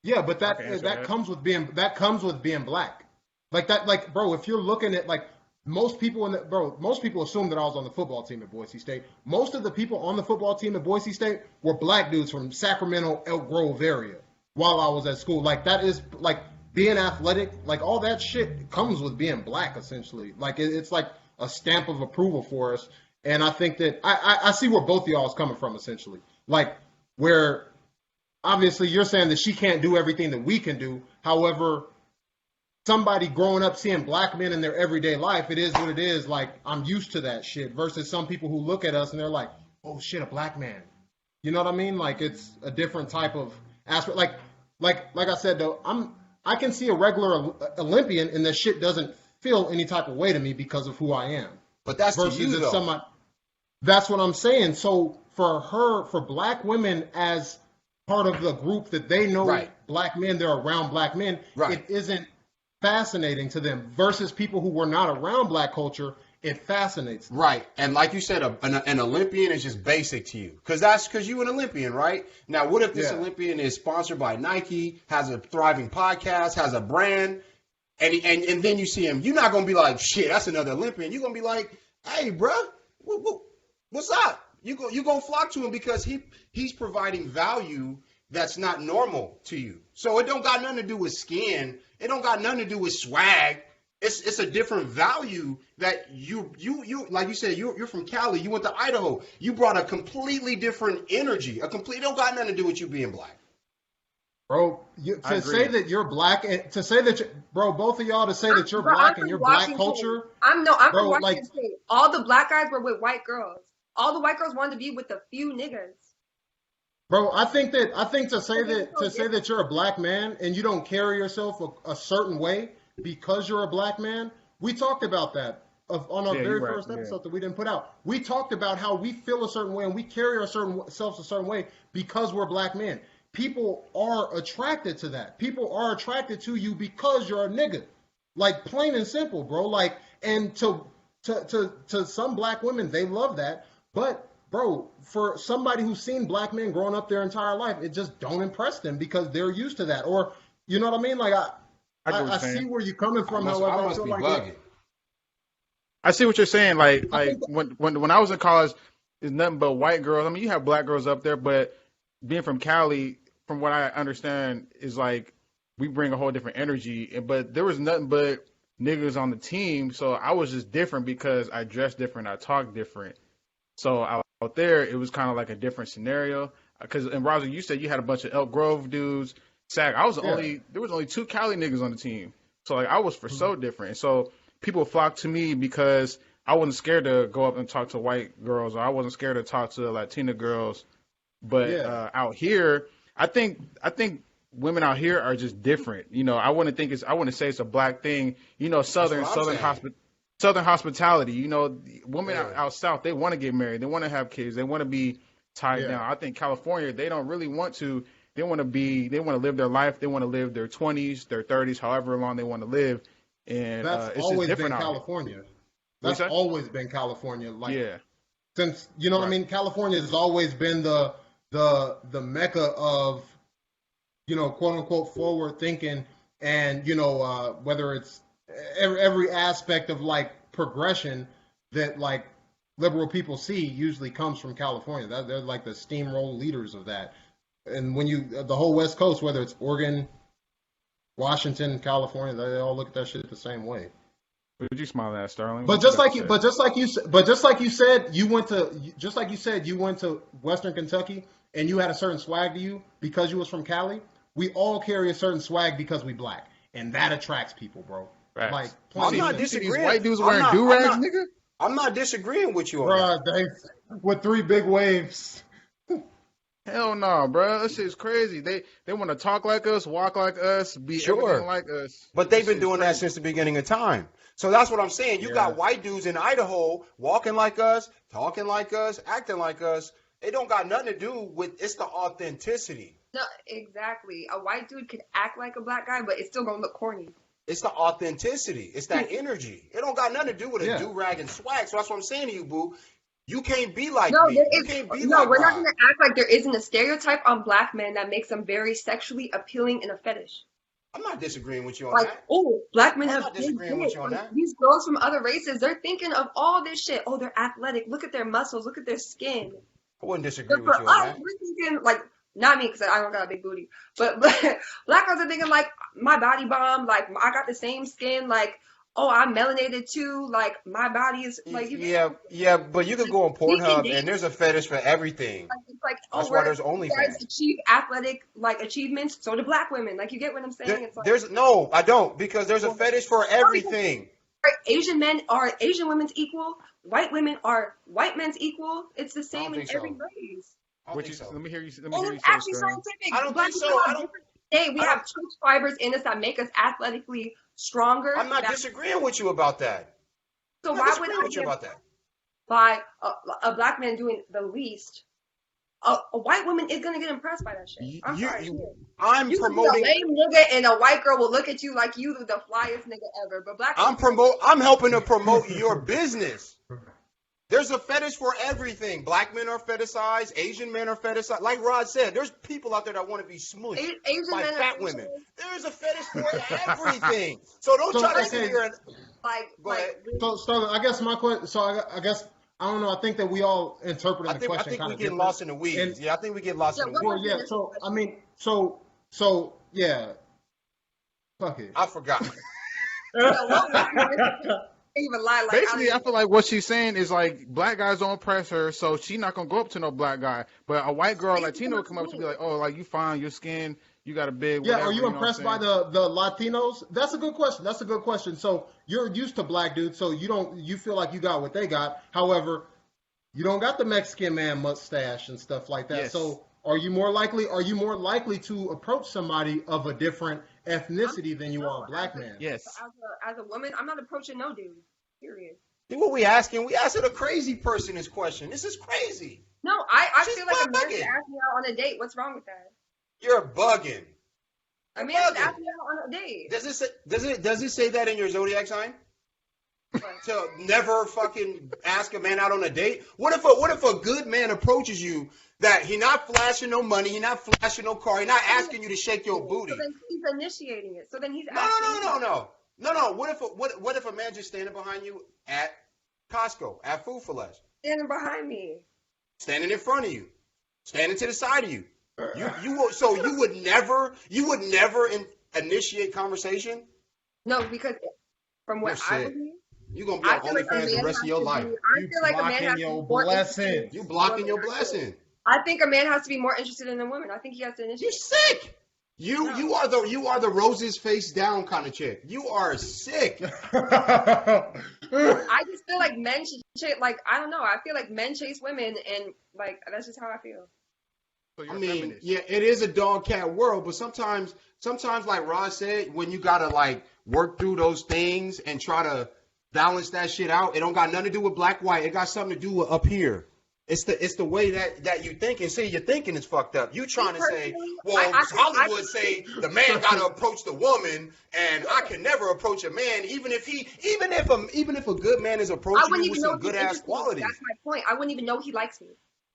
Speaker 4: Yeah, but that comes with being black. Like that, like bro, if you're looking at like most people assume that I was on the football team at Boise State. Most of the people on the football team at Boise State were black dudes from Sacramento, Elk Grove area while I was at school. Like that is like being athletic, like all that shit comes with being black essentially. Like it's like a stamp of approval for us. And I think that I see where both of y'all is coming from essentially. Like where obviously you're saying that she can't do everything that we can do. However, somebody growing up seeing black men in their everyday life, it is what it is. Like, I'm used to that shit versus some people who look at us and they're like, oh shit, a black man. You know what I mean? Like, it's a different type of aspect. Like I said, though, I can see a regular Olympian and that shit doesn't feel any type of way to me because of who I am.
Speaker 6: But that's versus to you, though.
Speaker 4: That's what I'm saying. So for black women as part of the group that they know black men, they're around black men, it isn't fascinating to them versus people who were not around black culture. It fascinates them.
Speaker 6: Right. And like you said, an Olympian is just basic to you because you're an Olympian, right? Now, what if this Olympian is sponsored by Nike, has a thriving podcast, has a brand, and then you see him? You're not going to be like, shit, that's another Olympian. You're going to be like, hey, bro, what's up? You're going to flock to him because he's providing value that's not normal to you. So it don't got nothing to do with skin. It don't got nothing to do with swag. It's a different value that you like you said, you're from Cali, you went to Idaho. You brought a completely different energy. It don't got nothing to do with you being black.
Speaker 4: Bro, to say that you're black and to say that both of y'all to say that you're black and your black culture.
Speaker 2: I'm from Washington State. All the black guys were with white girls. All the white girls wanted to be with a few niggas.
Speaker 4: Bro, I think to say that you're a black man and you don't carry yourself a certain way because you're a black man, we talked about that on our very first episode that we didn't put out. We talked about how we feel a certain way and we carry ourselves a certain way because we're black men. People are attracted to that. People are attracted to you because you're a nigga. Like, plain and simple, bro. Like, and to some black women, they love that. But, bro, for somebody who's seen black men growing up their entire life, it just don't impress them because they're used to that. Or, you know what I mean? Like, I see where you're coming from.
Speaker 6: I must be bugging.
Speaker 3: I see what you're saying. Like when I was in college, it's nothing but white girls. I mean, you have black girls up there, but being from Cali, from what I understand, is like we bring a whole different energy. But there was nothing but niggas on the team, so I was just different because I dressed different, I talked different. So out there, it was kind of like a different scenario. Because and Roger, you said you had a bunch of Elk Grove dudes. Sac, there was only 2 Cali niggas on the team. So like I was so different. So people flocked to me because I wasn't scared to go up and talk to white girls, or I wasn't scared to talk to Latina girls. But out here, I think women out here are just different. You know, I wouldn't say it's a black thing. You know, southern hospitality. You know, women out south, they want to get married, they want to have kids, they want to be tied down. I think California, they don't really want to. They want to live their life. They want to live their 20s, their 30s, however long they want to live. And
Speaker 4: that's
Speaker 3: it's
Speaker 4: always
Speaker 3: just
Speaker 4: been
Speaker 3: different
Speaker 4: California. That's always been California. Like, since, you know what I mean? California has always been the mecca of, you know, quote unquote forward thinking, and, you know, whether it's every aspect of like progression that like liberal people see usually comes from California. They're like the steamroll leaders of that. And when the whole West Coast, whether it's Oregon, Washington, California, they all look at that shit the same way.
Speaker 3: Would you smile at, Sterling?
Speaker 4: But just like you said, you went to Western Kentucky and you had a certain swag to you because you was from Cali. We all carry a certain swag because we black, and that attracts people, bro.
Speaker 3: Right.
Speaker 4: Like,
Speaker 6: I'm not disagreeing.
Speaker 3: These white dudes wearing do-rags, nigga.
Speaker 6: I'm not disagreeing with you on that.
Speaker 4: With 3 big waves.
Speaker 3: Hell no, bro. That shit's crazy. They want to talk like us, walk like us, be everything like us.
Speaker 6: But they've been doing that since the beginning of time. So that's what I'm saying. You got white dudes in Idaho walking like us, talking like us, acting like us. It don't got nothing to do with, it's the authenticity.
Speaker 2: No, exactly. A white dude could act like a black guy, but it's still gonna look corny.
Speaker 6: It's the authenticity. It's that energy. It don't got nothing to do with a do-rag and swag. So that's what I'm saying to you, boo. You can't be like me. You can't be like
Speaker 2: we're not going to act like there isn't a stereotype on black men that makes them very sexually appealing and a fetish.
Speaker 6: I'm not disagreeing with you on
Speaker 2: like,
Speaker 6: that.
Speaker 2: Oh, black men
Speaker 6: I'm
Speaker 2: have
Speaker 6: not disagreeing with you on that.
Speaker 2: These girls from other races, they're thinking of all this shit. Oh, they're athletic. Look at their muscles. Look at their skin.
Speaker 6: I wouldn't disagree with you on that.
Speaker 2: We're thinking, like, not me because I don't got a big booty, but black girls are thinking like my body bomb. Like, I got the same skin. Like, oh, I'm melanated too. Like, my body is like.
Speaker 6: Yeah, but you could go on Pornhub and there's a fetish for everything.
Speaker 2: It's like,
Speaker 6: that's why there's OnlyFans.
Speaker 2: Achieve athletic like achievements. So do black women. Like, you get what I'm saying? It's like,
Speaker 6: no, I don't, because there's a fetish for everything.
Speaker 2: Asian men are Asian women's equal. White women are white men's equal. It's the same in every race.
Speaker 3: Let me hear you.
Speaker 2: It's actually scientific.
Speaker 6: I don't think so.
Speaker 2: We have twitch fibers in us that make us athletically stronger.
Speaker 6: I'm not disagreeing with you about that.
Speaker 2: So why would I
Speaker 6: about that?
Speaker 2: By a black man doing the least, a white woman is gonna get impressed by that shit. I'm promoting. A lame nigga and a white girl will look at you like you the flyest nigga ever. But black.
Speaker 6: I'm helping to promote your business. There's a fetish for everything. Black men are fetishized. Asian men are fetishized. Like Rod said, there's people out there that want to be smooshed by fat women. There's a fetish for everything. So don't try to sit here and
Speaker 2: like.
Speaker 4: So I guess my question. So I guess I don't know. I think that we all interpret the question.
Speaker 6: I think we
Speaker 4: get
Speaker 6: lost in the weeds. I think we get lost in the weeds.
Speaker 4: Well, yeah. So I mean, so yeah. Fuck it.
Speaker 6: I forgot.
Speaker 2: Even lie like
Speaker 3: basically, I feel like what she's saying is like black guys don't impress her, so she's not gonna go up to no black guy. But a white girl, Latino, would come up to be like, "Oh, like you fine, your skin, you got a big."
Speaker 4: Yeah,
Speaker 3: whatever,
Speaker 4: are you impressed by the Latinos? That's a good question. So you're used to black dudes, so you feel like you got what they got. However, you don't got the Mexican man mustache and stuff like that. Yes. So are you more likely to approach somebody of a different ethnicity than you are a black man?
Speaker 3: Yes.
Speaker 2: As a woman, I'm not approaching no dude. Period.
Speaker 6: See what we asking? We asking a crazy person this question. This is crazy.
Speaker 2: No, I feel like a man should ask me out on a date. What's wrong with that?
Speaker 6: You're bugging.
Speaker 2: A man should ask me out on a date.
Speaker 6: Does it say that in your zodiac sign? To never fucking ask a man out on a date? What if a good man approaches you that he not flashing no money, he not flashing no car, he not asking you to shake your booty?
Speaker 2: So then he's initiating it. So then he's
Speaker 6: No. What if a man just standing behind you at Costco at Food for Less?
Speaker 2: Standing behind me.
Speaker 6: Standing in front of you. Standing to the side of you. You would never initiate conversation?
Speaker 2: No, because from what I believe,
Speaker 6: you're gonna be on OnlyFans the rest of your life.
Speaker 2: I feel like a man has to be more interested.
Speaker 6: You blocking your blessing.
Speaker 2: I think a man has to be more interested in a woman. I think he has to initiate.
Speaker 6: You're sick. You are the roses face down kind of chick. You are sick.
Speaker 2: I just feel like men should chase, like, I don't know. I feel like men chase women, and like that's just how I feel.
Speaker 6: So I mean, feminist. Yeah, it is a dog cat world, but sometimes like Rod said, when you gotta like work through those things and try to balance that shit out, it don't got nothing to do with black white. It got something to do with up here. It's the way that you think, and see, your thinking is fucked up. You trying to say, well, Hollywood say the man got to approach the woman, and I can never approach a man, even if a good man is approaching you with some good ass qualities.
Speaker 2: That's my point. I wouldn't even know he likes me.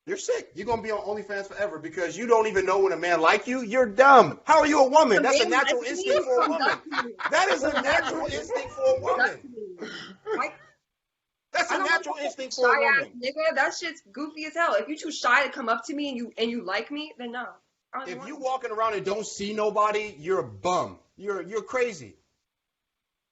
Speaker 6: You're sick. You're gonna be on OnlyFans forever because you don't even know when a man like you. You're dumb. How are you a woman? That's a natural instinct for a woman. That is a natural instinct for a woman. That's a natural instinct for a woman.
Speaker 2: Nigga, that shit's goofy as hell. If you're too shy to come up to me and you like me, then no.
Speaker 6: If you walking around and don't see nobody, you're a bum. You're crazy.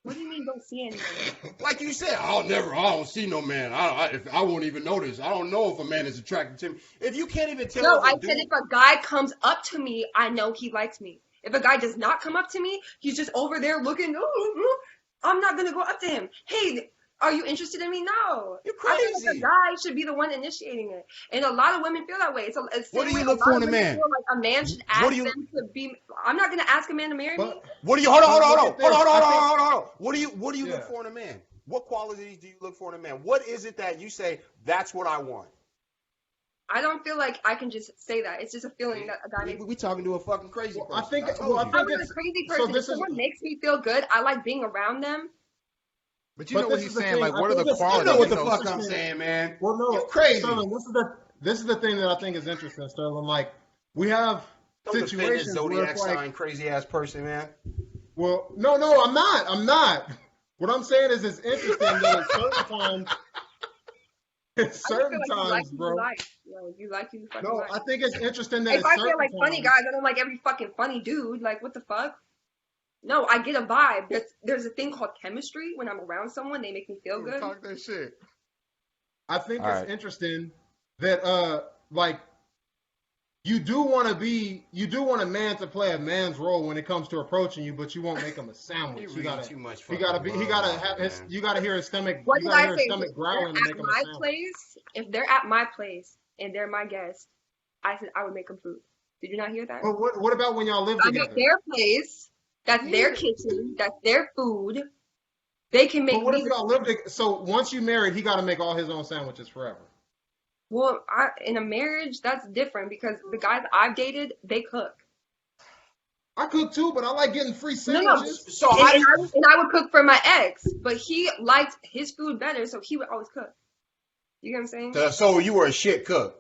Speaker 2: What do you mean don't see anything?
Speaker 6: Like you said, I don't see no man. I won't even notice. I don't know if a man is attracted to me. If you can't even tell.
Speaker 2: No, I said if a guy comes up to me, I know he likes me. If a guy does not come up to me, he's just over there looking. I'm not gonna go up to him. Hey, are you interested in me? No.
Speaker 6: You're crazy.
Speaker 2: I think a guy should be the one initiating it. And a lot of women feel that way. It's
Speaker 6: what do you look for in a man?
Speaker 2: Like a man should ask them to be. I'm not going to ask a man to marry me.
Speaker 6: What do you, hold on. What do you look for in a man? What qualities do you look for in a man? What is it that you say, that's what I want?
Speaker 2: I don't feel like I can just say that. It's just a feeling that a guy makes.
Speaker 6: We talking to a fucking crazy person.
Speaker 4: I think
Speaker 2: it's a crazy person. If someone makes me feel good, I like being around them.
Speaker 3: But you know what he's saying, like, what are the qualities?
Speaker 6: You know what the fuck I'm saying, man.
Speaker 4: Well, no,
Speaker 6: you're crazy.
Speaker 4: Sterling, this is the thing that I think is interesting, Sterling. Like, we have situations
Speaker 6: where it's like, crazy ass person, man.
Speaker 4: Well, no, I'm not. What I'm saying is, it's interesting that at certain times, bro.
Speaker 2: You fucking
Speaker 4: no,
Speaker 2: like.
Speaker 4: I think it's interesting that
Speaker 2: if I feel like funny guys, I don't like every fucking funny dude. Like, what the fuck? No, I get a vibe. There's a thing called chemistry. When I'm around someone, they make me feel good.
Speaker 3: Talk that shit.
Speaker 4: I think it's interesting that like you do want a man to play a man's role when it comes to approaching you, but you won't make him a sandwich. You gotta hear his stomach.
Speaker 2: What did I say? Growling to make him a sandwich. If they're at my place and they're my guest, I said I would make them food. Did you not hear that?
Speaker 4: Well, what about when y'all live together?
Speaker 2: I'm at their place. That's their kitchen. That's their food. They can make.
Speaker 4: But what if y'all live together? So once you married, he got to make all his own sandwiches forever.
Speaker 2: Well, in a marriage, that's different because the guys I've dated, they cook.
Speaker 4: I cook too, but I like getting free sandwiches.
Speaker 2: No. So I would cook for my ex, but he liked his food better, so he would always cook. You get what I'm saying?
Speaker 6: So you were a shit cook.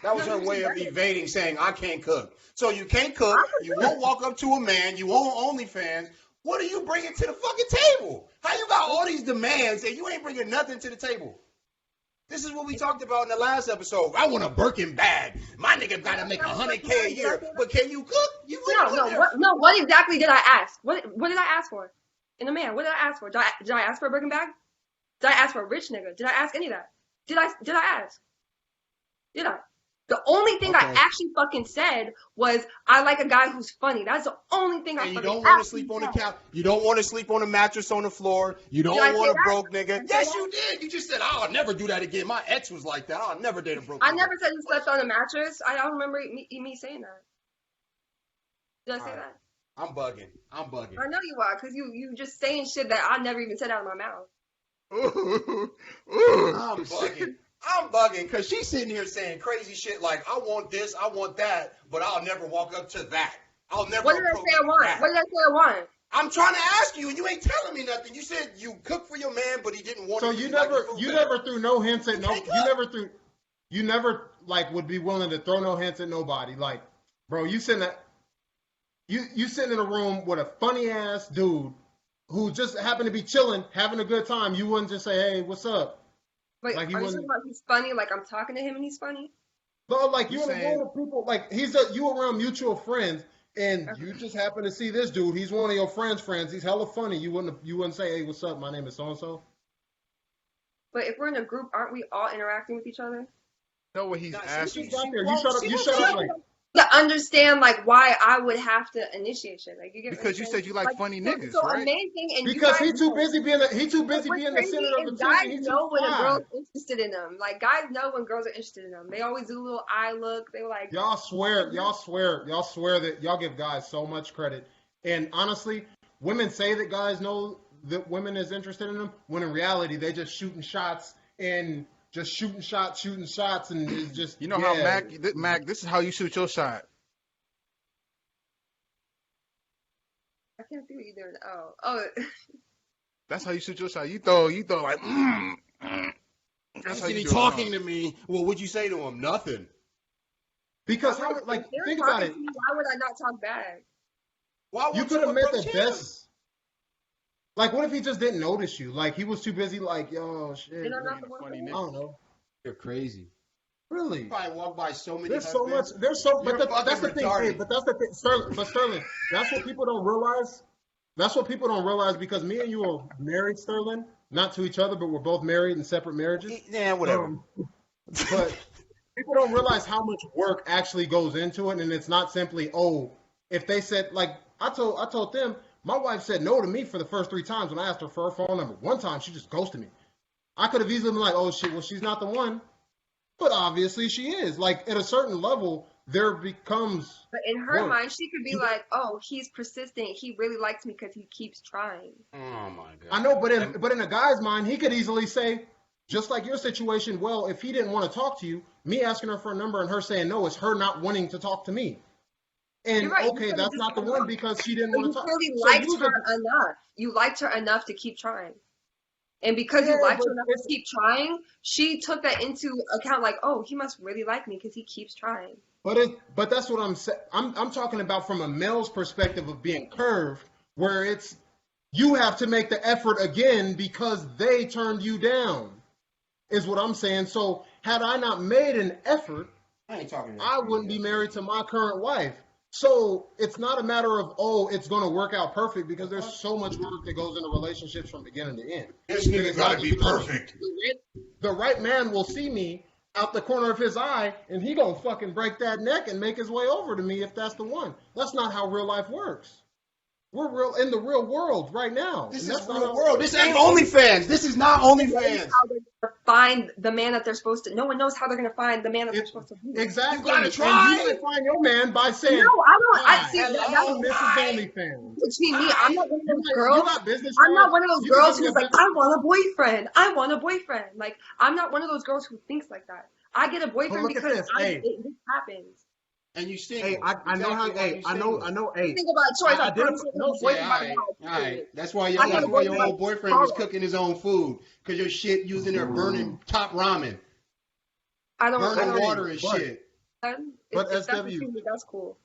Speaker 6: That was her way of evading saying, I can't cook. So you can't cook. You won't walk up to a man. You won't OnlyFans. What are you bringing to the fucking table? How you got all these demands and you ain't bringing nothing to the table? This is what we talked about in the last episode. I want a Birkin bag. My nigga gotta make $100K a year. But can you cook?
Speaker 2: What exactly did I ask? What did I ask for? In a man, what did I ask for? Did I ask for a Birkin bag? Did I ask for a rich nigga? Did I ask any of that? Did I ask? Did I? The only thing I actually fucking said was I like a guy who's funny. That's the only thing I fucking said.
Speaker 6: You don't want to sleep on the couch. You don't want to sleep on a mattress on the floor. You don't want a broke nigga. Yes, you did. You just said, I'll never do that again. My ex was like that. I'll never date a broke nigga.
Speaker 2: I never said you slept on a mattress. I don't remember me saying that. Did I say that?
Speaker 6: I'm bugging.
Speaker 2: I know you are, because you just saying shit that I never even said out of my mouth.
Speaker 6: I'm bugging because she's sitting here saying crazy shit like, I want this, I want that, but I'll never walk up to that. I'll never.
Speaker 2: What did I say I want? What did I say I want?
Speaker 6: I'm trying to ask you, and you ain't telling me nothing. You said you cook for your man, but he didn't want.
Speaker 4: So you never threw no hints at no. You never like would be willing to throw no hints at nobody. Like, bro, you sitting in a room with a funny ass dude who just happened to be chilling, having a good time. You wouldn't just say, "Hey, what's up?"
Speaker 2: Wait, like, are you talking about he's funny? Like I'm talking to him and he's funny?
Speaker 4: No, like you in a room with people, like you around mutual friends, and you just happen to see this dude. He's one of your friends. He's hella funny. You wouldn't say, "Hey, what's up? My name is so and so."
Speaker 2: But if we're in a group, aren't we all interacting with each other?
Speaker 3: Know what he's asking?
Speaker 4: You shut up. Like,
Speaker 2: to understand like why I would have to initiate shit. Like you get
Speaker 3: because you said you like funny niggas,
Speaker 2: so
Speaker 3: right?
Speaker 2: Amazing, and
Speaker 4: because he's too busy being the center of attention.
Speaker 2: Guys know when a girl's interested in them. Like guys know when girls are interested in them. They always do a little eye look. They like
Speaker 4: y'all swear that y'all give guys so much credit. And honestly, women say that guys know that women is interested in them, when in reality they just shooting shots, and it's just
Speaker 3: how Mac, this is how you shoot your shot.
Speaker 2: I can't see what you're doing. Oh.
Speaker 3: That's how you shoot your shot. You throw like.
Speaker 6: That's how you talking to me. Well, what'd you say to him? Nothing.
Speaker 4: Because think about it.
Speaker 2: Why would I not talk back?
Speaker 4: You could have met the best. Like, what if he just didn't notice you? Like, he was too busy. Like, yo, shit. I don't know.
Speaker 6: You're crazy.
Speaker 4: Really?
Speaker 6: You probably walk by so many.
Speaker 4: That's the thing. Hey, but that's the thing, Sterling. That's what people don't realize. Because me and you are married, Sterling. Not to each other, but we're both married in separate marriages.
Speaker 6: Yeah, whatever.
Speaker 4: But people don't realize how much work actually goes into it, and it's not simply if they said like I told them. My wife said no to me for the first 3 times when I asked her for her phone number. One time, she just ghosted me. I could have easily been like, oh, shit, well, she's not the one. But obviously she is. Like, at a certain level, there becomes...
Speaker 2: But in her mind, she could be like, oh, he's persistent. He really likes me because he keeps trying.
Speaker 6: Oh, my God.
Speaker 4: I know, but in a guy's mind, he could easily say, just like your situation, well, if he didn't want to talk to you, me asking her for a number and her saying no, it's her not wanting to talk to me. And
Speaker 2: right,
Speaker 4: okay, that's not the one because she didn't want to talk.
Speaker 2: You really liked her enough. You liked her enough to keep trying. And because you liked her enough to keep trying, she took that into account like, oh, he must really like me because he keeps trying.
Speaker 4: But that's what I'm saying. I'm talking about from a male's perspective of being curved, where it's you have to make the effort again because they turned you down, is what I'm saying. So had I not made an effort, I wouldn't be married to my current wife. So it's not a matter of, it's going to work out perfect because there's so much work that goes into relationships from beginning to end.
Speaker 6: This nigga got to be perfect.
Speaker 4: The right man will see me out the corner of his eye and he going to fucking break that neck and make his way over to me if that's the one. That's not how real life works. We're in the real world right now.
Speaker 6: This is real world. This ain't OnlyFans. This is not OnlyFans.
Speaker 2: Find the man that they're supposed to. No one knows how they're gonna find the man that they're supposed to be.
Speaker 4: Exactly.
Speaker 6: You gotta try.
Speaker 4: And you can find your man by saying,
Speaker 2: "No, I don't." I see
Speaker 4: this is OnlyFans.
Speaker 2: Between me, I'm not one of those girls.
Speaker 4: I'm
Speaker 2: not one of those girls who's like, "I want a boyfriend. I want a boyfriend." Like, I'm not one of those girls who thinks like that. I get a boyfriend because this happens.
Speaker 6: And you still.
Speaker 4: Hey, I know how. Hey, I know. Hey,
Speaker 2: think about choice.
Speaker 6: All right. That's why your old boyfriend was cooking his own food because your shit using their burning top ramen. Burning water and shit.
Speaker 4: But SW,
Speaker 2: that's cool.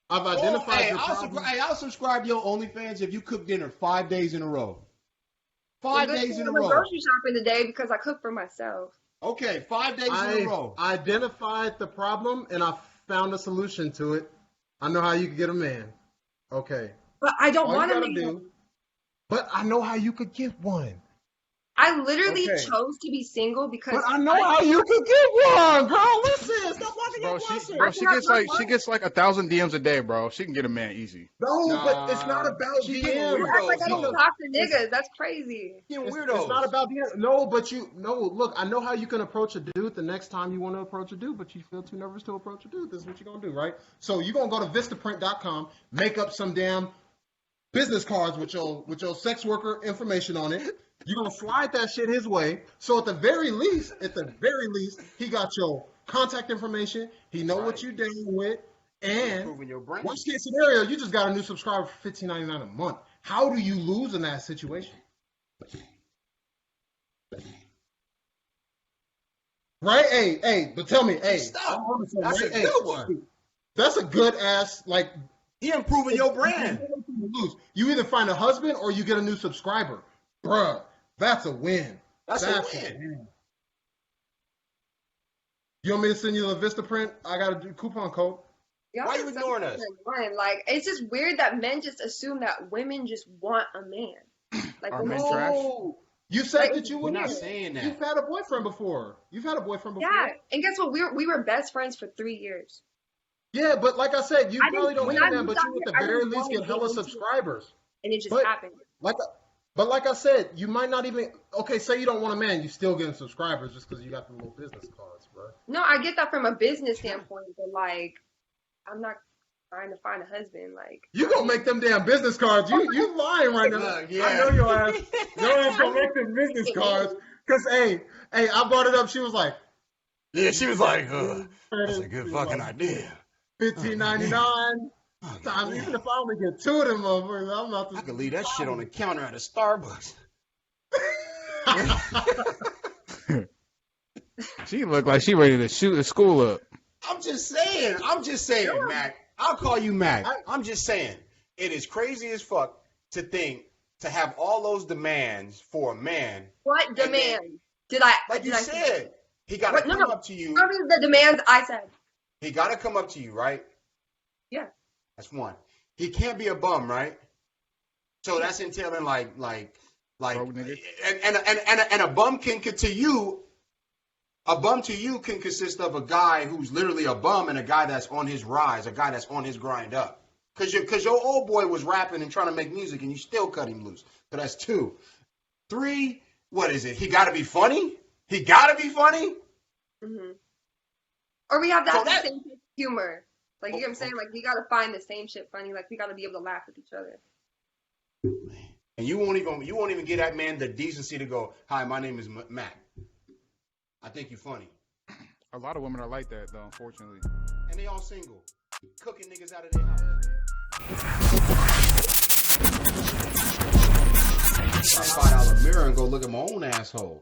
Speaker 4: I've identified.
Speaker 6: I'll subscribe to your OnlyFans if you cook dinner 5 days in a row.
Speaker 1: 5 days in a row.
Speaker 2: I grocery shopping today because I cook for myself.
Speaker 1: Okay, 5 days in a row.
Speaker 4: I identified the problem and I found a solution to it. I know how you could get a man. Okay.
Speaker 2: But I don't want a man.
Speaker 4: But I know how you could get one.
Speaker 2: I literally chose to be single because.
Speaker 4: But I know how you could get one, girl. Listen, stop watching your blessing.
Speaker 3: She gets like 1,000 DMs a day, bro. She can get a man easy.
Speaker 4: No, but it's not about DMs.
Speaker 2: You act like I don't talk to niggas. That's crazy.
Speaker 4: It's not about DMs. Look, I know how you can approach a dude the next time you want to approach a dude, but you feel too nervous to approach a dude. This is what you're gonna do, right? So you're gonna go to Vistaprint.com, make up some damn business cards with your sex worker information on it. You're gonna slide that shit his way. So at the very least, he got your contact information. He know what you're dealing with, and worst case scenario, you just got a new subscriber for $15.99 a month. How do you lose in that situation? Right? Hey, but tell me,
Speaker 1: stop. That's a good one.
Speaker 4: That's a good ass like.
Speaker 1: He improving your brand.
Speaker 4: You either find a husband or you get a new subscriber. Bruh, that's a win.
Speaker 1: That's a win.
Speaker 4: You want me to send you the Vistaprint? I got a coupon code.
Speaker 2: Why are you ignoring us? Like, it's just weird that men just assume that women just want a man. Like,
Speaker 3: no.
Speaker 4: You said that you were
Speaker 1: not saying that.
Speaker 4: You've had a boyfriend before.
Speaker 2: Yeah, and guess what? We were best friends for 3 years.
Speaker 4: Yeah, but like I said, you probably don't get that, but you at the very least get hella subscribers.
Speaker 2: And it just happened.
Speaker 4: Like I said, you might not even, say you don't want a man, you still getting subscribers just because you got the little business cards, bro.
Speaker 2: No, I get that from a business standpoint, but like, I'm not trying to find a husband. Like,
Speaker 4: you gonna make them damn business cards. You lying right now. Look, yeah. I know your ass. Your ass gonna make them business cards. Cause hey, I brought it up. She was like,
Speaker 1: yeah, she was like, that's a good fucking idea.
Speaker 4: $15.99. Even if I only get 2 of them motherfuckers, I'm not.
Speaker 1: I could leave that shit on the counter at a Starbucks.
Speaker 3: She looked like she ready to shoot the school up.
Speaker 1: I'm just saying, Mac. I'll call you Mac. I'm just saying, it is crazy as fuck to think to have all those demands for a man.
Speaker 2: What demand? Did I?
Speaker 1: Like you said, he got to come up to you.
Speaker 2: Tell me the demands I said.
Speaker 1: He got to come up to you, right?
Speaker 2: Yeah.
Speaker 1: That's one. He can't be a bum, right? So that's entailing like, and a bum can to you. A bum to you can consist of a guy who's literally a bum and a guy that's on his rise, a guy that's on his grind up. Cause your old boy was rapping and trying to make music and you still cut him loose. So that's 2. 3, what is it? He got to be funny.
Speaker 2: Mm-hmm. Or we have the same humor. Like, you know what I'm saying? Like, you got to find the same shit funny. Like, we got to be able to laugh with each other.
Speaker 1: And you won't even get that man the decency to go, hi, my name is Matt. I think you're funny.
Speaker 3: A lot of women are like that, though, unfortunately.
Speaker 1: And they all single. Cooking niggas out of their house. $5 mirror and go look at my own asshole.